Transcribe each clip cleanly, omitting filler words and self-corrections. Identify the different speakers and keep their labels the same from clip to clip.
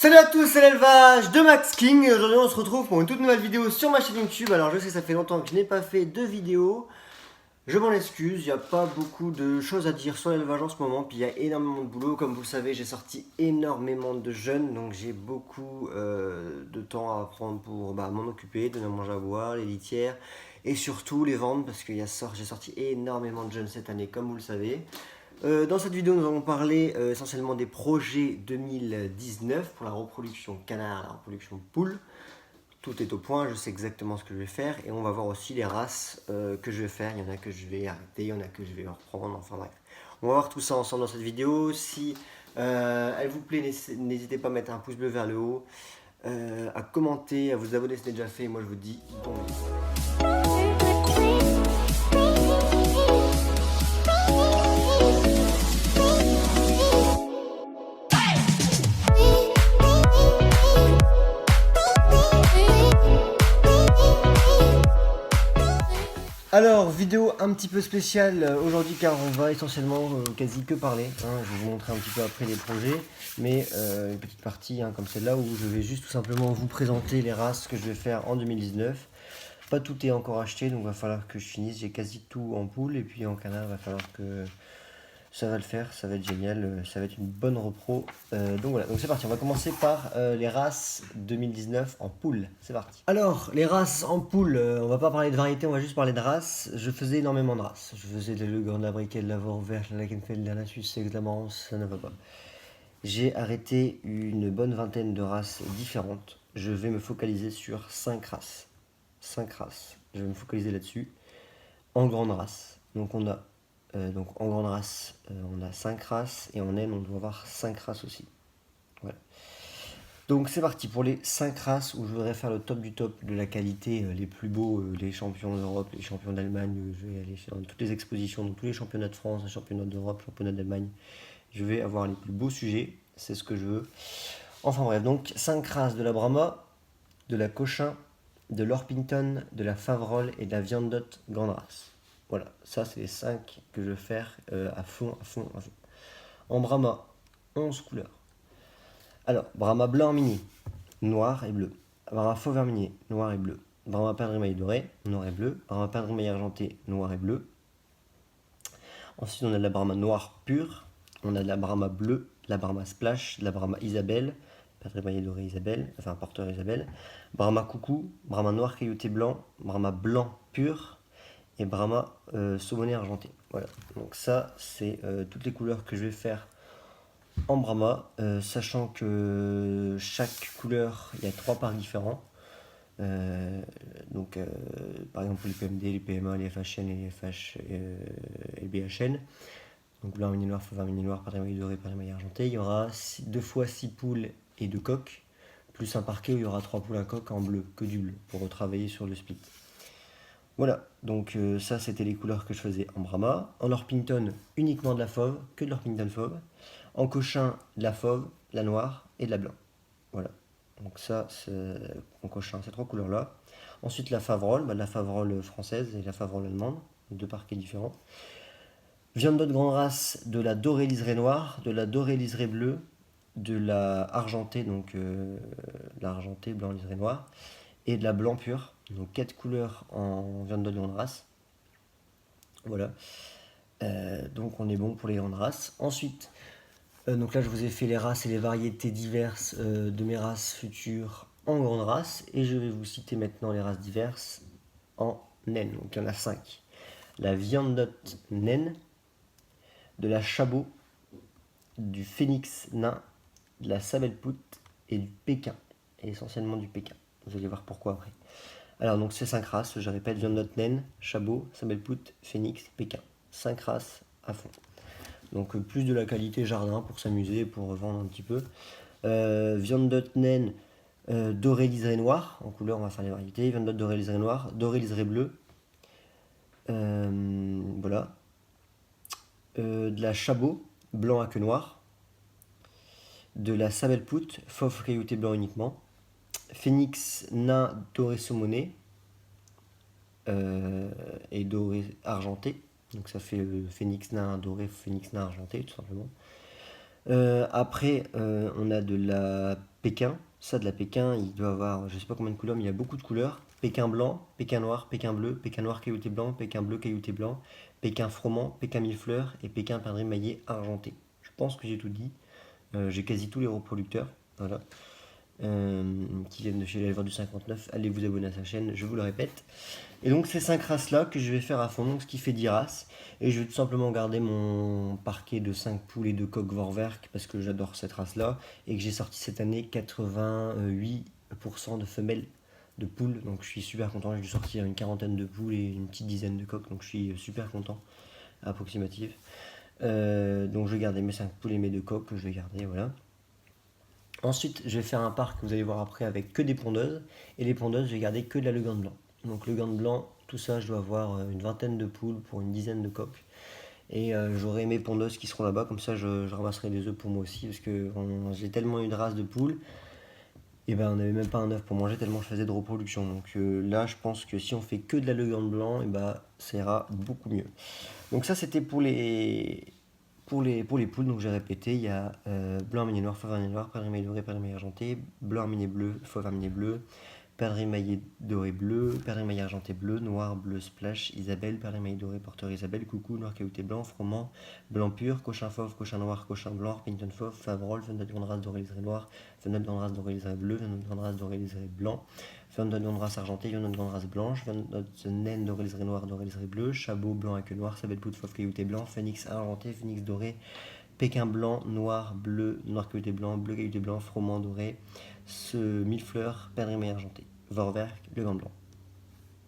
Speaker 1: Salut à tous, c'est l'élevage de Max King et aujourd'hui on se retrouve pour une toute nouvelle vidéo sur ma chaîne YouTube. Alors je sais que ça fait longtemps que je n'ai pas fait de vidéo, je m'en excuse, il n'y a pas beaucoup de choses à dire sur l'élevage en ce moment, puis il y a énormément de boulot. Comme vous le savez, j'ai sorti énormément de jeunes, donc j'ai beaucoup de temps à prendre pour m'en occuper, donner à manger à boire, les litières et surtout les vendre parce que j'ai sorti énormément de jeunes cette année comme vous le savez. Dans cette vidéo, nous allons parler essentiellement des projets 2019 pour la reproduction canard, la reproduction poule. Tout est au point, je sais exactement ce que je vais faire et on va voir aussi les races que je vais faire. Il y en a que je vais arrêter, il y en a que je vais reprendre, enfin bref. On va voir tout ça ensemble dans cette vidéo. Si elle vous plaît, n'hésitez pas à mettre un pouce bleu vers le haut, à commenter, à vous abonner si ce n'est déjà fait. Moi je vous dis bon vidéo. Alors, vidéo un petit peu spéciale aujourd'hui car on va essentiellement quasi que parler. Je vais vous montrer un petit peu après les projets, mais une petite partie comme celle-là où je vais juste tout simplement vous présenter les races que je vais faire en 2019. Pas tout est encore acheté, donc il va falloir que je finisse. J'ai quasi tout en poule et puis en canard, il va falloir que ça va le faire, ça va être génial, ça va être une bonne repro. Donc voilà, donc c'est parti, on va commencer par les races 2019 en poule, c'est parti. Alors, les races en poule, on va pas parler de variété, on va juste parler de races. Je faisais énormément de races. Je faisais de la Lugan, de la Briquet, de la Vorwerth, de la Lakenfeld, de la Suisse, de la Marance, ça ne va pas. J'ai arrêté une bonne vingtaine de races différentes. Je vais me focaliser sur 5 races. 5 races, je vais me focaliser là-dessus. En grande race, donc on a donc en grande race, on a 5 races et en naine, on doit avoir 5 races aussi. Voilà. Donc c'est parti pour les 5 races où je voudrais faire le top du top de la qualité, les plus beaux, les champions d'Europe, les champions d'Allemagne. Je vais aller dans toutes les expositions, dans tous les championnats de France, les championnats d'Europe, championnats d'Allemagne. Je vais avoir les plus beaux sujets, c'est ce que je veux. Enfin bref, donc 5 races de la Brahma, de la Cochin, de l'Orpington, de la Favrol et de la Viandotte grande race. Voilà, ça c'est les 5 que je vais faire à fond, à fond, à fond. En Brahma, 11 couleurs. Alors, Brahma blanc mini, noir et bleu. Brahma faux verminier, noir et bleu. Brahma perdrix maille doré, noir et bleu. Brahma perdrix maille argenté, noir et bleu. Ensuite, on a de la Brahma noire pure. On a de la Brahma bleue, de la Brahma splash, de la Brahma Isabelle. Perdrix maille doré Isabelle, enfin porteur Isabelle. Brahma coucou, Brahma noir caillouté blanc, Brahma blanc pur. Et Brahma saumonné argenté. Voilà, donc ça c'est toutes les couleurs que je vais faire en Brahma, sachant que chaque couleur, il y a 3 parts différents. Donc par exemple les PMD, les PMA, les FHN, les FH et les BHN. Donc blanc, mini noir, faux vert, mini noir, perdrix maille doré, perdrix maille argenté. Il y aura 2 fois 6 poules et 2 coques, plus un parquet où il y aura 3 poules à coque en bleu, que du bleu, pour retravailler sur le split. Voilà, donc ça c'était les couleurs que je faisais en Brahma. En Orpington, uniquement de la fauve, que de l'Orpington fauve. En Cochin, de la fauve, de la noire et de la blanc. Voilà, donc ça c'est en Cochin, ces 3 couleurs-là. Ensuite la Favrol, de la Favrol française et la Favrol allemande, 2 parquets différents. Viande de grande race, de la dorée liserée noire, de la dorée liserée bleue, de la argentée, donc l'argenté blanc liseré noir, et de la blanc pur. Donc 4 couleurs en viande de grande race. Voilà. Donc on est bon pour les grandes races. Ensuite, donc là je vous ai fait les races et les variétés diverses de mes races futures en grande race. Et je vais vous citer maintenant les races diverses en naine. Donc il y en a 5. La Viandotte naine, de la Chabot, du Phénix nain, de la Sabelpout et du Pékin. Et essentiellement du Pékin. Vous allez voir pourquoi après. Alors donc ces 5 races, je répète, Viandotte naine, Chabot, Sabelpout, Phénix, Pékin. 5 races à fond. Donc plus de la qualité jardin pour s'amuser, pour revendre un petit peu. Viandotte naine, doré liseré noir, en couleur on va faire les variétés. Viandotte doré liseré noir, doré liseré bleu. Voilà. De la Chabot, blanc à queue noire. De la Sabelpout, fauve caillouté blanc uniquement. Phénix nain doré saumonné et doré argenté. Donc ça fait phénix nain doré, phénix nain argenté tout simplement. Après, on a de la Pékin. Ça, de la Pékin, il doit avoir, je sais pas combien de couleurs, mais il y a beaucoup de couleurs. Pékin blanc, Pékin noir, Pékin bleu, Pékin noir caillouté blanc, Pékin bleu caillouté blanc, Pékin froment, Pékin mille fleurs et Pékin perdrix maillé argenté. Je pense que j'ai tout dit. J'ai quasi tous les reproducteurs. Voilà. Qui viennent de chez l'éleveur du 59. Allez vous abonner à sa chaîne, je vous le répète. Et donc ces 5 races-là que je vais faire à fond, donc ce qui fait 10 races. Et je vais tout simplement garder mon parquet de 5 poules et de coqs Vorwerk parce que j'adore cette race-là. Et que j'ai sorti cette année 88% de femelles de poules. Donc je suis super content, j'ai dû sortir une quarantaine de poules et une petite dizaine de coqs. Donc je suis super content, approximatif. Donc je vais garder mes 5 poules et mes 2 coqs que je vais garder, voilà. Ensuite, je vais faire un parc, vous allez voir après, avec que des pondeuses. Et les pondeuses, je vais garder que de la Legande blanc. Donc Legande blanc, tout ça, je dois avoir une vingtaine de poules pour une dizaine de coqs. Et j'aurai mes pondeuses qui seront là-bas, comme ça je ramasserai des œufs pour moi aussi, parce que j'ai tellement eu de races de poules, et ben on n'avait même pas un œuf pour manger tellement je faisais de reproduction. Donc là, je pense que si on fait que de la Legande blanc, et ben ça ira beaucoup mieux. Donc ça, c'était pour les poules, donc j'ai répété, il y a blanc arminé noir, fauve arminé noir, perdrix maillé doré, perdrix maillé argenté, blanc arminé bleu, fauve arminé bleu, perdrix maillé doré bleu, perdrix maillé argenté bleu, noir bleu splash, Isabelle, perdrix maillé doré, porteur Isabelle, coucou, noir caillouté blanc, froment, blanc pur, cochin fauve, cochin noir, cochin blanc, Pington fauve, favrol, fenêtre de grande race doré liseré noir, fenêtre de grande race doré liseré bleu, fenêtre de grande race doré liseré blanc, fenêtre de grande race argenté, fenêtre de grande race blanche, fenêtre de naine doré liseré noir, doré liseré bleu, chabot blanc à queue noire, sabelle poudre fauve caillouté blanc, phénix argenté, phénix doré, Pékin blanc, noir, bleu, noir caillouté blanc, bleu caillouté blanc, froment doré, mille fleurs, perdrix maillé argenté, Vorwerk, le gant blanc.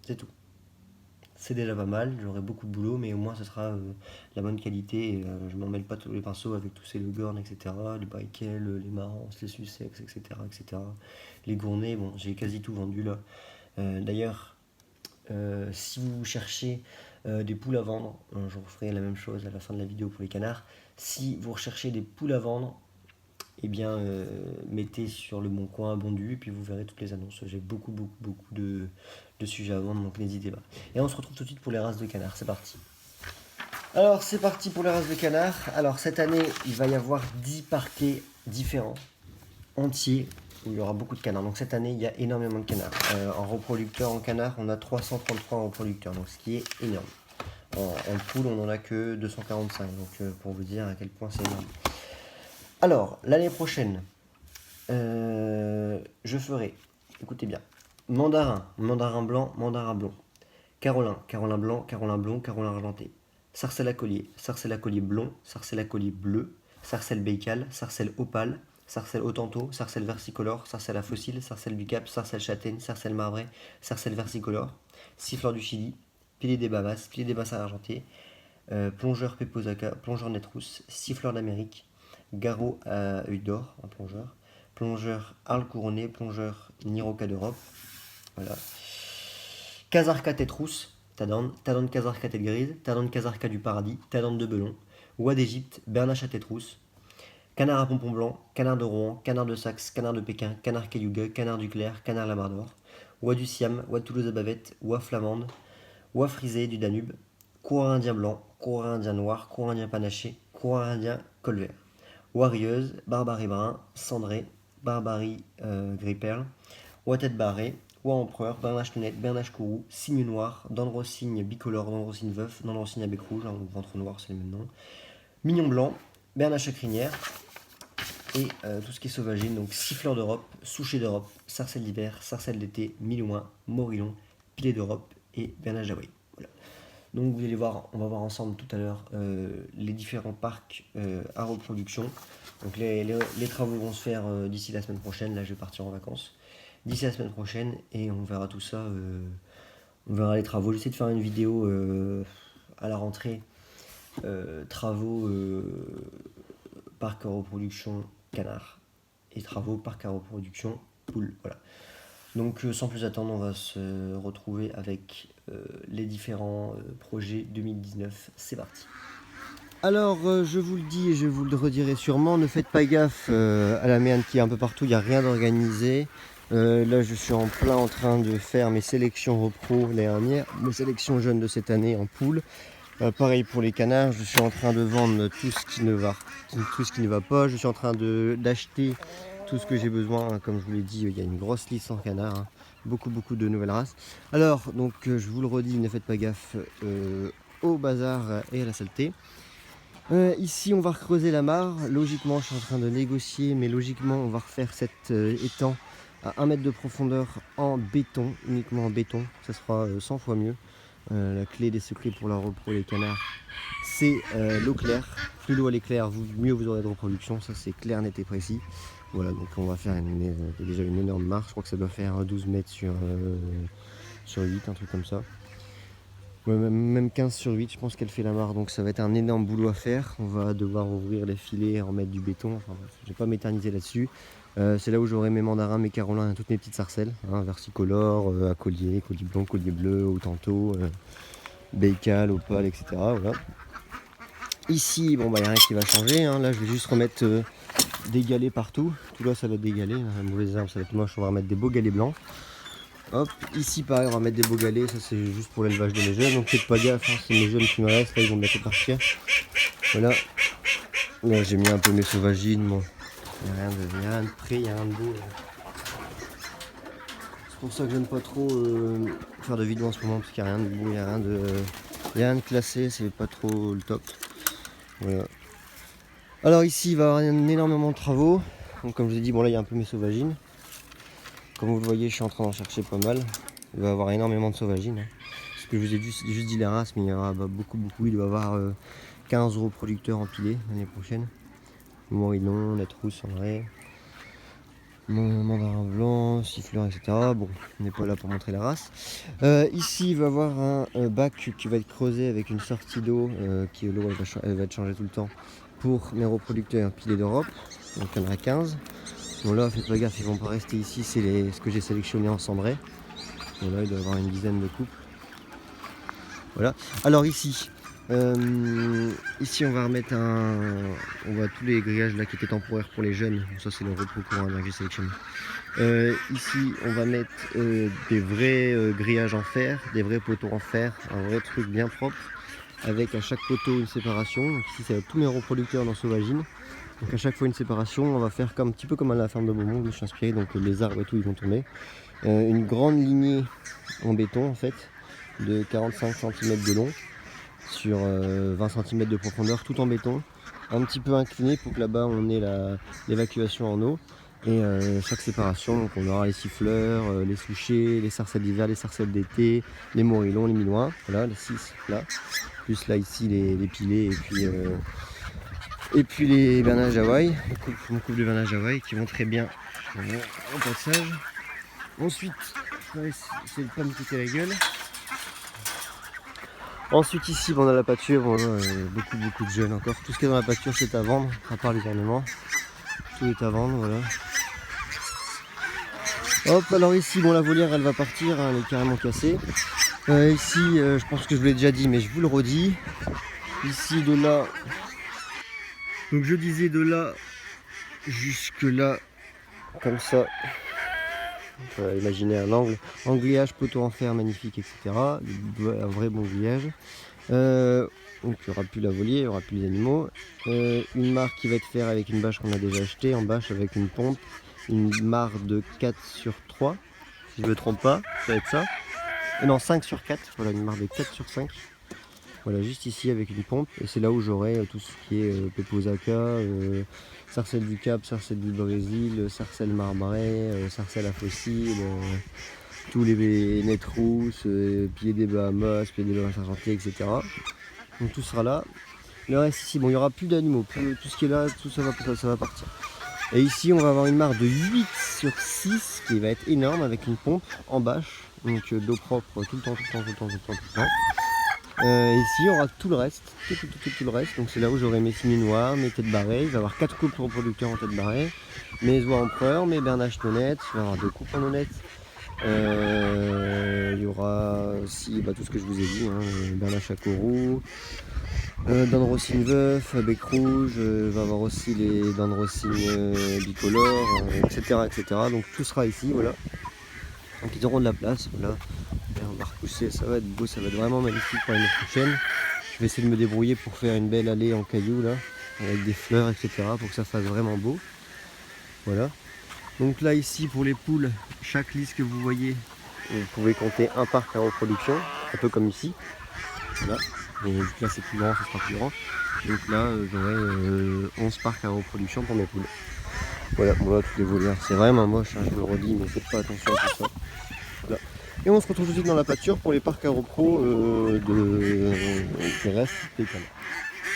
Speaker 1: C'est tout. C'est déjà pas mal, j'aurai beaucoup de boulot, mais au moins ce sera la bonne qualité. Et, je m'en mêle pas tous les pinceaux avec tous ces Leghorn, etc. Les Baikel, les Marans, les Sussex, etc., etc. Les Gournay, bon, j'ai quasi tout vendu là. D'ailleurs, si vous cherchez des poules à vendre, je vous ferai la même chose à la fin de la vidéo pour les canards. Si vous recherchez des poules à vendre, eh bien, mettez sur le Bon Coin Bondu et puis vous verrez toutes les annonces. J'ai beaucoup de sujets à vendre, donc n'hésitez pas. Et on se retrouve tout de suite pour les races de canards. C'est parti. Alors, c'est parti pour les races de canards. Alors, cette année, il va y avoir 10 parquets différents, entiers, où il y aura beaucoup de canards. Donc, cette année, il y a énormément de canards. En reproducteur, en canard, on a 333 reproducteurs, donc ce qui est énorme. En poule, on n'en a que 245, donc pour vous dire à quel point c'est énorme. Alors, l'année prochaine, je ferai, écoutez bien, mandarin, mandarin blanc, mandarin blond, carolin, carolin blanc, carolin blond, carolin argenté, sarcelle à collier blond, sarcelle à collier bleu, sarcelle bécale, sarcelle opale, sarcelle autanto, sarcelle versicolore, sarcelle à fossile, sarcelle bicap, sarcelle châtaigne, sarcelle marbrée, sarcelle versicolore, siffleur du Chili, pilier des basses argenté, plongeur peposaka, plongeur netrousse, siffleur d'Amérique, garrot à œil d'or, un plongeur, plongeur Arles couronné, plongeur Niroca d'Europe, voilà. Casarca tête rousse, Tadande, Tadande Casarca tête grise, Tadande Casarca du paradis, Tadande de Belon, Oie d'Égypte, Bernache à tête rousse, canard à pompon blanc, canard de Rouen, canard de Saxe, canard de Pékin, canard Cayuga, canard du Clair, canard Labrador, Oie du Siam, Oie de Toulouse à bavette, Oie flamande, Oie frisée du Danube, coureur indien blanc, coureur indien noir, coureur indien panaché, coureur indien col vert. Warieuse, Barbarie brun, Cendré, Barbarie gris perle, Oie tête barrée, Oie empereur, Bernache lunette, Bernache courroux, Cygne noir, Dandrosigne bicolore, Dandrosigne veuf, Dandrosigne à bec rouge, hein, ventre noir c'est le même nom, Mignon blanc, Bernache à crinière, et tout ce qui est sauvagine, donc siffleur d'Europe, souchet d'Europe, sarcelle d'hiver, sarcelle d'été, milouin, morillon, pilet d'Europe et Bernache d'Hawaï. Voilà. Donc vous allez voir, on va voir ensemble tout à l'heure les différents parcs à reproduction. Donc les travaux vont se faire d'ici la semaine prochaine. Là je vais partir en vacances. D'ici la semaine prochaine et on verra tout ça. On verra les travaux. J'essaie de faire une vidéo à la rentrée. Travaux parc à reproduction canard et travaux parc à reproduction poule. Voilà. Donc sans plus attendre, on va se retrouver avec les différents projets 2019. C'est parti. Alors je vous le dis et je vous le redirai sûrement, ne faites pas gaffe à la merde qui est un peu partout, il n'y a rien d'organisé. Là je suis en plein en train de faire mes sélections repro l'année dernière, mes sélections jeunes de cette année en poule. Pareil pour les canards, je suis en train de vendre tout ce qui ne va pas. Je suis en train d'acheter tout ce que j'ai besoin. Comme je vous l'ai dit, il y a une grosse liste en canard, hein. Beaucoup de nouvelles races. Alors, donc je vous le redis, ne faites pas gaffe au bazar et à la saleté. Ici, on va recreuser la mare. Logiquement, je suis en train de négocier, mais logiquement, on va refaire cet étang à 1 mètre de profondeur en béton, uniquement en béton. Ça sera 100 fois mieux. La clé des secrets pour la repro les canards, c'est l'eau claire. Plus l'eau elle est claire, mieux vous aurez de reproduction. Ça, c'est clair, net et précis. Voilà, donc on va faire déjà une énorme mare. Je crois que ça doit faire 12 mètres sur 8, un truc comme ça. Ouais, même 15 sur 8, je pense qu'elle fait la mare, donc ça va être un énorme boulot à faire. On va devoir ouvrir les filets, remettre du béton, enfin bref, je vais pas m'éterniser là-dessus. C'est là où j'aurai mes mandarins, mes carolins, toutes mes petites sarcelles, hein, versicolores, à collier blanc, collier bleu, au tantôt, bécal, opale, etc. Voilà. Ici, bon, bah, y a rien qui va changer, hein. Là je vais juste remettre des galets partout. Tout là ça va être des galets, hein. Mauvais arbre, ça va être moche, on va remettre des beaux galets blancs. Hop, ici pareil, on va mettre des beaux galets, ça c'est juste pour l'élevage de mes jeunes, donc faites pas gaffe, hein, c'est mes jeunes qui me restent, là ils vont bientôt partir. Voilà, là j'ai mis un peu mes sauvagines, bon, il n'y a rien de près, il n'y a rien de beau. C'est pour ça que j'aime pas trop faire de vidéos en ce moment, parce qu'il n'y a rien de beau, il n'y a rien de classé, c'est pas trop le top. Voilà. Alors ici il va y avoir énormément de travaux, donc comme je vous ai dit, bon là il y a un peu mes sauvagines. Comme vous le voyez, je suis en train d'en chercher pas mal. Il va y avoir énormément de sauvagines, hein. Parce que je vous ai juste dit les races, mais il y aura beaucoup. Il doit y avoir 15 reproducteurs empilés l'année prochaine. Morillon, lettre rousse en vrai, mandarin blanc, siffleur, etc. Bon, on n'est pas là pour montrer la race. Ici, il va y avoir un bac qui va être creusé avec une sortie d'eau, qui l'eau elle va être changée tout le temps pour mes reproducteurs empilés d'Europe. Donc il y en aura 15. Bon là, faites pas gaffe, ils vont pas rester ici, c'est ce que j'ai sélectionné en cendré. Voilà, il doit y avoir une dizaine de couples. Voilà. Alors ici, ici on va remettre on voit tous les grillages là qui étaient temporaires pour les jeunes. Bon, ça c'est le repos courant que j'ai sélectionné. Ici on va mettre des vrais grillages en fer, des vrais poteaux en fer, un vrai truc bien propre, avec à chaque poteau une séparation. Donc ici ça va être tous mes reproducteurs dans Sauvagine. Donc à chaque fois une séparation, on va faire un petit peu comme à la ferme de Beaumont, je suis inspiré, donc les arbres et tout ils vont tomber. Une grande lignée en béton en fait, de 45 cm de long, sur 20 cm de profondeur, tout en béton, un petit peu incliné pour que là-bas on ait l'évacuation en eau. Et chaque séparation, donc on aura les siffleurs, les souchets, les sarcelles d'hiver, les sarcelles d'été, les morillons, les milouins, voilà les 6 là, plus là ici les pilets et puis les bernages Hawaï, mon couple de bernages Hawaï qui vont très bien au passage. Ensuite, je vais essayer de pas me piquer la gueule. Ensuite ici, on a la pâture, bon, beaucoup de jeunes encore. Tout ce qui est dans la pâture c'est à vendre, à part les ornements. Tout est à vendre, voilà. Hop, alors ici, bon la volière elle va partir, hein, elle est carrément cassée. Ici, je pense que je vous l'ai déjà dit, mais je vous le redis. Ici, de là, donc je disais de là jusque là, comme ça. On peut imaginer un angle, grillage, poteau en fer magnifique, etc. Un vrai bon grillage. Donc il n'y aura plus la volière, il n'y aura plus les animaux. Une mare qui va être faite avec une bâche qu'on a déjà achetée, en bâche avec une pompe. Une mare de 4 sur 3, si je ne me trompe pas, ça va être ça. Non, 5 sur 4, voilà, une mare de 4 sur 5. Voilà, juste ici avec une pompe, et c'est là où j'aurai tout ce qui est Peposaka, sarcelle du Cap, sarcelle du Brésil, sarcelle marbrée, sarcelle à fossile, tous les nettes rousses, pieds des Bahamas, pieds des Bahamas argentés, etc. Donc tout sera là. Le reste ici, bon, il n'y aura plus d'animaux, tout ce qui est là, tout ça va partir. Et ici, on va avoir une mare de 8 sur 6 qui va être énorme avec une pompe en bâche, donc d'eau propre tout le temps. Ici, on aura tout le reste, tout le reste. Donc c'est là où j'aurai mes signets noirs, mes têtes barrées. Je vais avoir 4 couples reproducteurs en tête barrée, mes oies empereurs, mes bernaches nonnettes. Je vais avoir 2 couples en nonnettes. Il y aura aussi tout ce que je vous ai dit, hein, bernache à coraux, dents de rossine veuf, bec rouge. Va avoir aussi les dents de rossine bicolores, etc., etc. Donc tout sera ici, voilà. Donc ils auront de la place, voilà. Et on va repousser, ça va être beau, ça va être vraiment magnifique pour l'année prochaine. vais essayer de me débrouiller pour faire une belle allée en cailloux là, avec des fleurs, etc. pour que ça fasse vraiment beau. Voilà. Donc là ici pour les poules, chaque liste que vous voyez, vous pouvez compter un parc à reproduction, un peu comme ici. Voilà. Et vu que là c'est plus grand, ce sera plus grand. Donc là j'aurai 11 parcs à reproduction pour mes poules. Voilà, bon là toutes les volières, c'est vraiment moche, hein, je le redis, mais faites pas attention à tout ça. Voilà. Et on se retrouve tout de suite dans la pâture pour les parcs à repro qui restent des canards.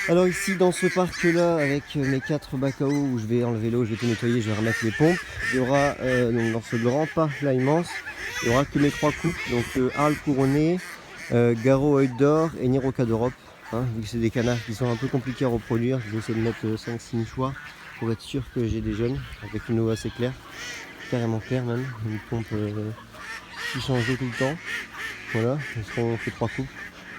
Speaker 1: Alors ici dans ce parc là avec mes 4 bacs à eau où je vais enlever l'eau, je vais tout nettoyer, je vais remettre les pompes. Il y aura donc dans ce grand parc là immense, il n'y aura que mes 3 couples, donc Arles couronné, Garrot œil d'or et Niroca d'Europe. Hein, vu que c'est des canards qui sont un peu compliqués à reproduire, je vais essayer de mettre 5-6 nichoirs pour être sûr que j'ai des jeunes avec une eau assez claire, carrément claire même, une pompe qui change d'eau tout le temps. Voilà, on fait 3 couples.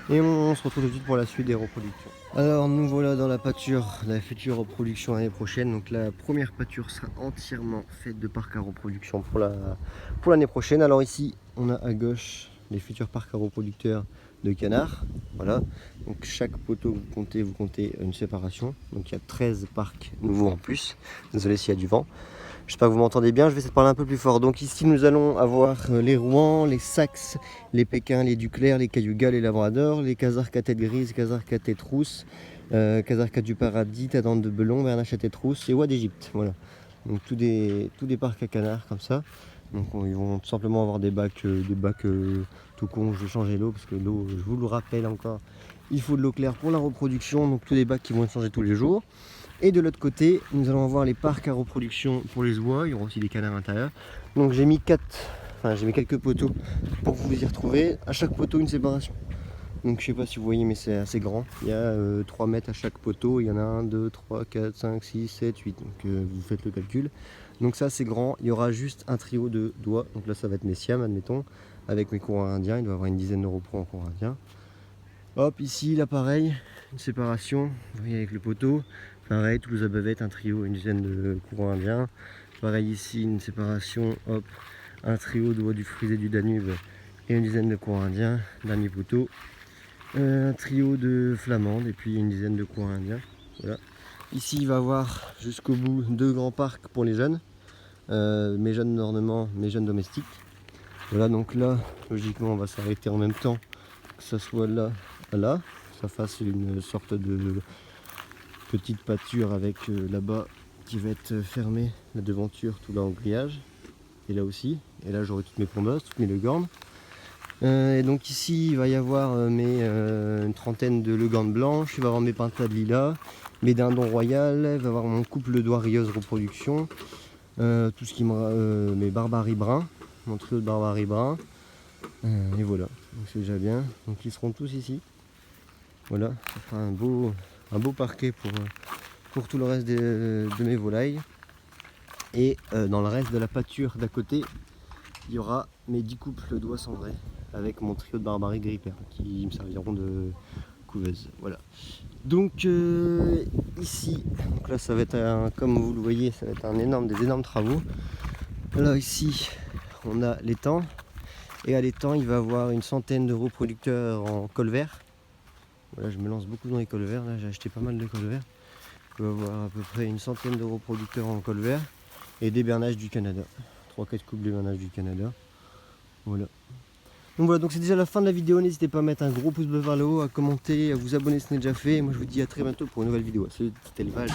Speaker 1: Et on se retrouve tout de suite pour la suite des reproductions. Alors nous voilà dans la pâture, la future reproduction l'année prochaine. Donc la première pâture sera entièrement faite de parcs à reproduction pour l'année prochaine. Alors ici on a à gauche les futurs parcs à reproducteurs de canards. Voilà, donc chaque poteau vous comptez une séparation. Donc il y a 13 parcs nouveaux en plus. Désolé s'il y a du vent. J'espère que vous m'entendez bien, je vais essayer de parler un peu plus fort. Donc ici nous allons avoir les Rouen, les Saxe, les Pékins, les Duclair, les Cayugas, les Labradors, les Casarques à tête grise, Casarques à tête rousse, Casarques du Paradis, Tadante de Belon, Bernache à tête rousse et Oie d'Égypte. Voilà. Donc tous des parcs à canards comme ça. Donc ils vont tout simplement avoir des bacs tout con, je vais changer l'eau parce que l'eau, je vous le rappelle encore, il faut de l'eau claire pour la reproduction. Donc tous des bacs qui vont être changés tous les jours. Et de l'autre côté, nous allons avoir les parcs à reproduction pour les oies, il y aura aussi des canards à l'intérieur. Donc j'ai mis quelques poteaux pour vous y retrouver. À chaque poteau une séparation. Donc je sais pas si vous voyez mais c'est assez grand. Il y a 3 mètres à chaque poteau, il y en a 1, 2, 3, 4, 5, 6, 7, 8. Donc vous faites le calcul. Donc ça c'est grand, il y aura juste un trio de doigts. Donc là ça va être mes siams admettons, avec mes courants indiens, il doit y avoir une dizaine de repros en courant indien. Hop, ici là pareil, une séparation, vous voyez avec le poteau. Pareil, Toulouse à bavette, un trio, une dizaine de courants indiens. Pareil ici, une séparation, hop, un trio de voix du frisé du Danube et une dizaine de courants indiens, dernier poteau. Un trio de flamandes et puis une dizaine de courants indiens. Voilà. Ici, il va y avoir jusqu'au bout 2 grands parcs pour les jeunes. Mes jeunes d'ornement, mes jeunes domestiques. Voilà, donc là, logiquement, on va s'arrêter en même temps, que ça soit là à là, que ça fasse une sorte de petite pâture avec là-bas qui va être fermée, la devanture tout là en grillage, et là aussi, et là j'aurai toutes mes pondeuses, toutes mes legornes. Et donc ici il va y avoir une trentaine de legornes blanches, il va y avoir mes pintades lilas, mes dindons royales, il va y avoir mon couple de rieuse reproduction, tout ce qui mes barbaries bruns, mon trio de barbaries bruns, et voilà, donc c'est déjà bien, donc ils seront tous ici. Voilà, ça fera un beau parquet pour tout le reste de mes volailles. Et dans le reste de la pâture d'à côté, il y aura mes 10 couples d'oies cendrées avec mon trio de barbarie gris perle qui me serviront de couveuse. Voilà. Donc ici, donc là ça va être comme vous le voyez, ça va être des énormes travaux. Là ici, on a l'étang. Et à l'étang, il va y avoir une centaine de reproducteurs en col vert. Voilà, je me lance beaucoup dans les cols verts, là j'ai acheté pas mal de cols verts. Je vais avoir à peu près une centaine de reproducteurs en col vert et des bernages du Canada. 3-4 couples de bernages du Canada. Voilà. Donc voilà, donc c'est déjà la fin de la vidéo. N'hésitez pas à mettre un gros pouce bleu vers le haut, à commenter, à vous abonner si ce n'est déjà fait. Et moi je vous dis à très bientôt pour une nouvelle vidéo. Salut, c'était l'élevage.